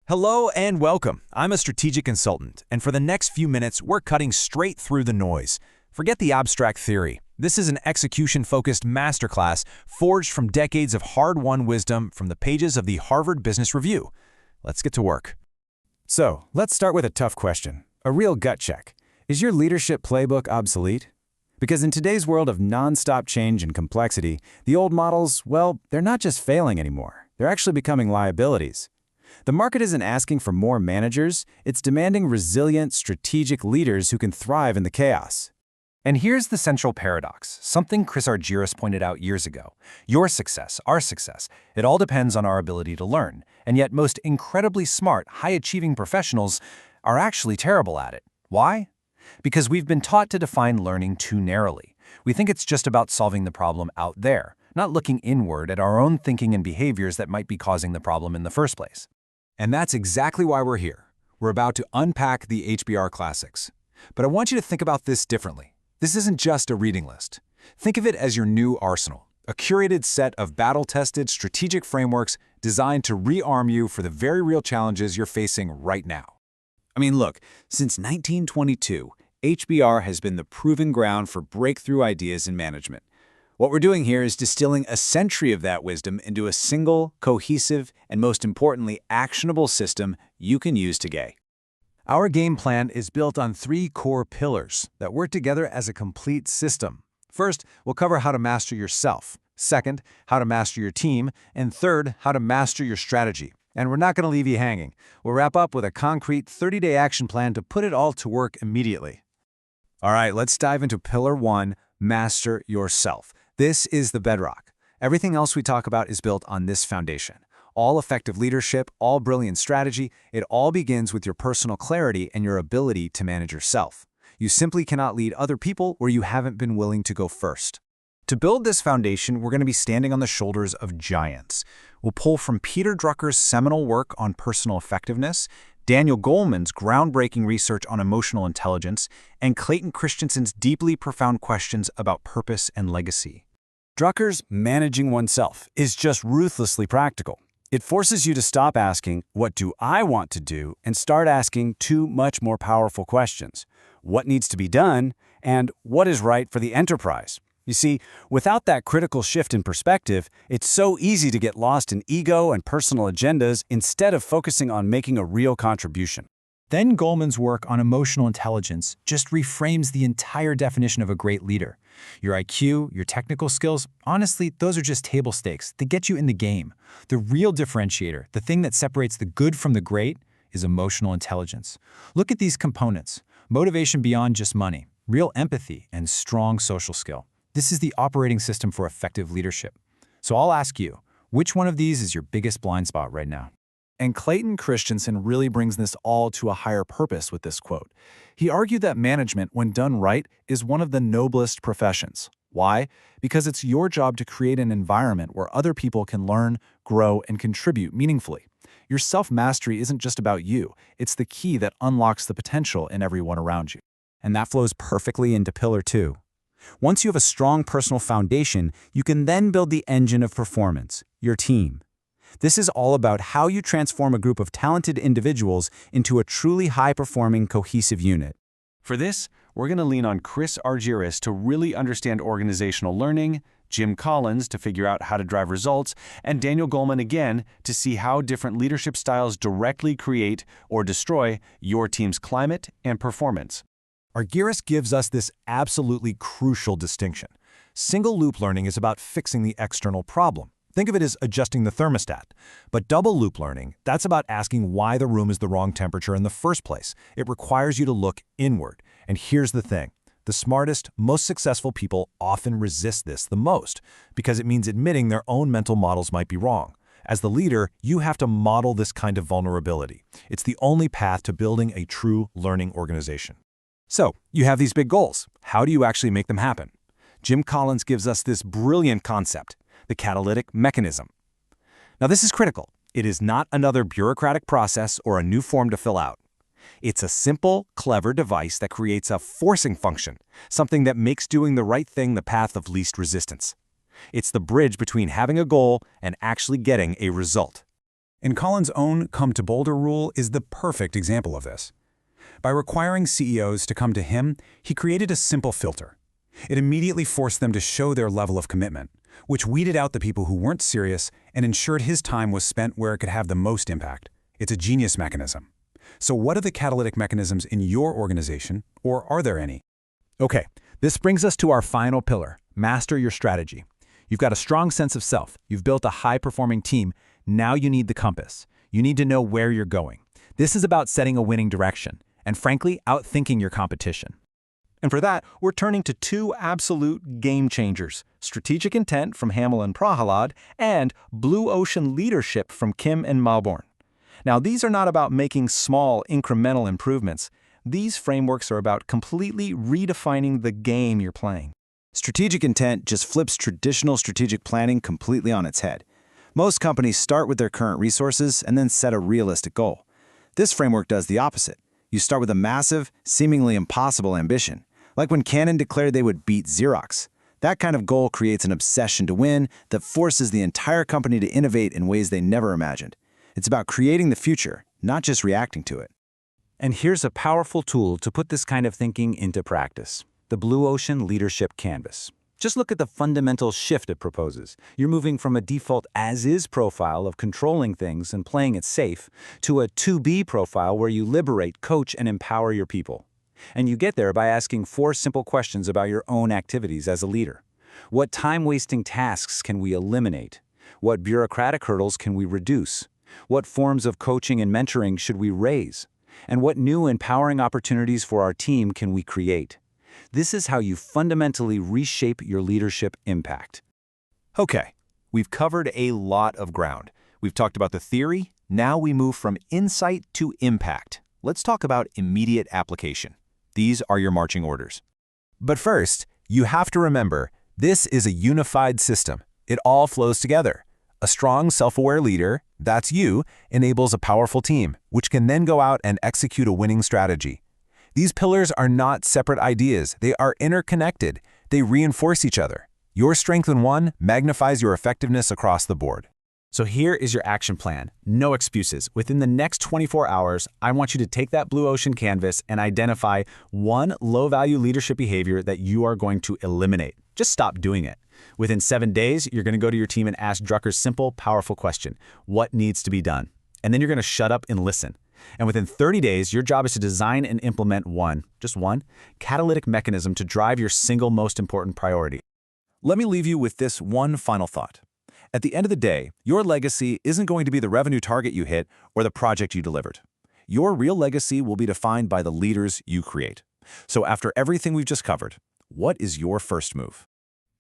Hello and welcome. I'm a strategic consultant, and for the next few minutes, we're cutting straight through the noise. Forget the abstract theory. This is an execution-focused masterclass forged from decades of hard-won wisdom from the pages of the Harvard Business Review. Let's get to work. So, let's start with a tough question, a real gut check. Is your leadership playbook obsolete? Because in today's world of non-stop change and complexity, the old models, well, they're not just failing anymore. They're actually becoming liabilities. The market isn't asking for more managers, it's demanding resilient, strategic leaders who can thrive in the chaos. And here's the central paradox, something Chris Argyris pointed out years ago. Your success, our success, it all depends on our ability to learn. And yet most incredibly smart, high-achieving professionals are actually terrible at it. Why? Because we've been taught to define learning too narrowly. We think it's just about solving the problem out there, not looking inward at our own thinking and behaviors that might be causing the problem in the first place. And that's exactly why we're here. We're about to unpack the HBR classics. But I want you to think about this differently. This isn't just a reading list. Think of it as your new arsenal, a curated set of battle-tested strategic frameworks designed to rearm you for the very real challenges you're facing right now. I mean, look, since 1922, HBR has been the proving ground for breakthrough ideas in management. What we're doing here is distilling a century of that wisdom into a single, cohesive, and most importantly, actionable system you can use today. Our game plan is built on three core pillars that work together as a complete system. First, we'll cover how to master yourself. Second, how to master your team. And third, how to master your strategy. And we're not going to leave you hanging. We'll wrap up with a concrete 30-day action plan to put it all to work immediately. All right, let's dive into Pillar 1, Master Yourself. This is the bedrock. Everything else we talk about is built on this foundation. All effective leadership, all brilliant strategy, it all begins with your personal clarity and your ability to manage yourself. You simply cannot lead other people where you haven't been willing to go first. To build this foundation, we're going to be standing on the shoulders of giants. We'll pull from Peter Drucker's seminal work on personal effectiveness, Daniel Goleman's groundbreaking research on emotional intelligence, and Clayton Christensen's deeply profound questions about purpose and legacy. Drucker's Managing Oneself is just ruthlessly practical. It forces you to stop asking, what do I want to do, and start asking two much more powerful questions. What needs to be done, and what is right for the enterprise? You see, without that critical shift in perspective, it's so easy to get lost in ego and personal agendas instead of focusing on making a real contribution. Then Goleman's work on emotional intelligence just reframes the entire definition of a great leader. Your IQ, your technical skills, honestly, those are just table stakes. They get you in the game. The real differentiator, the thing that separates the good from the great, is emotional intelligence. Look at these components. Motivation beyond just money, real empathy, and strong social skill. This is the operating system for effective leadership. So I'll ask you, which one of these is your biggest blind spot right now? And Clayton Christensen really brings this all to a higher purpose with this quote. He argued that management, when done right, is one of the noblest professions. Why? Because it's your job to create an environment where other people can learn, grow, and contribute meaningfully. Your self-mastery isn't just about you. It's the key that unlocks the potential in everyone around you. And that flows perfectly into Pillar 2. Once you have a strong personal foundation, you can then build the engine of performance, your team. This is all about how you transform a group of talented individuals into a truly high-performing, cohesive unit. For this, we're going to lean on Chris Argyris to really understand organizational learning, Jim Collins to figure out how to drive results, and Daniel Goleman again to see how different leadership styles directly create or destroy your team's climate and performance. Argyris gives us this absolutely crucial distinction. Single-loop learning is about fixing the external problem. Think of it as adjusting the thermostat. But double-loop learning, that's about asking why the room is the wrong temperature in the first place. It requires you to look inward. And here's the thing. The smartest, most successful people often resist this the most because it means admitting their own mental models might be wrong. As the leader, you have to model this kind of vulnerability. It's the only path to building a true learning organization. So, you have these big goals. How do you actually make them happen? Jim Collins gives us this brilliant concept, the catalytic mechanism. Now, this is critical. It is not another bureaucratic process or a new form to fill out. It's a simple, clever device that creates a forcing function, something that makes doing the right thing the path of least resistance. It's the bridge between having a goal and actually getting a result. And Colin's own Come to Boulder rule is the perfect example of this. By requiring CEOs to come to him, he created a simple filter. It immediately forced them to show their level of commitment, which weeded out the people who weren't serious and ensured his time was spent where it could have the most impact. It's a genius mechanism. So what are the catalytic mechanisms in your organization, or are there any? Okay, this brings us to our final pillar, master your strategy. You've got a strong sense of self. You've built a high-performing team. Now you need the compass. You need to know where you're going. This is about setting a winning direction, and frankly, outthinking your competition. And for that, we're turning to two absolute game changers, strategic intent from Hamel and Prahalad, and blue ocean leadership from Kim and Malborn. Now, these are not about making small, incremental improvements. These frameworks are about completely redefining the game you're playing. Strategic intent just flips traditional strategic planning completely on its head. Most companies start with their current resources and then set a realistic goal. This framework does the opposite. You start with a massive, seemingly impossible ambition, like when Canon declared they would beat Xerox. That kind of goal creates an obsession to win that forces the entire company to innovate in ways they never imagined. It's about creating the future, not just reacting to it. And here's a powerful tool to put this kind of thinking into practice: the Blue Ocean Leadership Canvas. Just look at the fundamental shift it proposes. You're moving from a default as-is profile of controlling things and playing it safe to a to-be profile where you liberate, coach, and empower your people. And you get there by asking 4 simple questions about your own activities as a leader. What time-wasting tasks can we eliminate? What bureaucratic hurdles can we reduce? What forms of coaching and mentoring should we raise? And what new empowering opportunities for our team can we create? This is how you fundamentally reshape your leadership impact. Okay, we've covered a lot of ground. We've talked about the theory. Now we move from insight to impact. Let's talk about immediate application. These are your marching orders. But first, you have to remember, this is a unified system. It all flows together. A strong, self-aware leader, that's you, enables a powerful team, which can then go out and execute a winning strategy. These pillars are not separate ideas. They are interconnected. They reinforce each other. Your strength in one magnifies your effectiveness across the board. So here is your action plan. No excuses. Within the next 24 hours, I want you to take that blue ocean canvas and identify one low-value leadership behavior that you are going to eliminate. Just stop doing it. Within 7 days, you're going to go to your team and ask Drucker's simple, powerful question: what needs to be done? And then you're going to shut up and listen. And within 30 days, your job is to design and implement just one, catalytic mechanism to drive your single most important priority. Let me leave you with this one final thought. At the end of the day, your legacy isn't going to be the revenue target you hit or the project you delivered. Your real legacy will be defined by the leaders you create. So after everything we've just covered, what is your first move?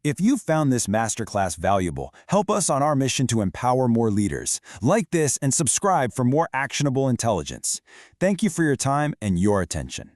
If you found this masterclass valuable, help us on our mission to empower more leaders. Like this and subscribe for more actionable intelligence. Thank you for your time and your attention.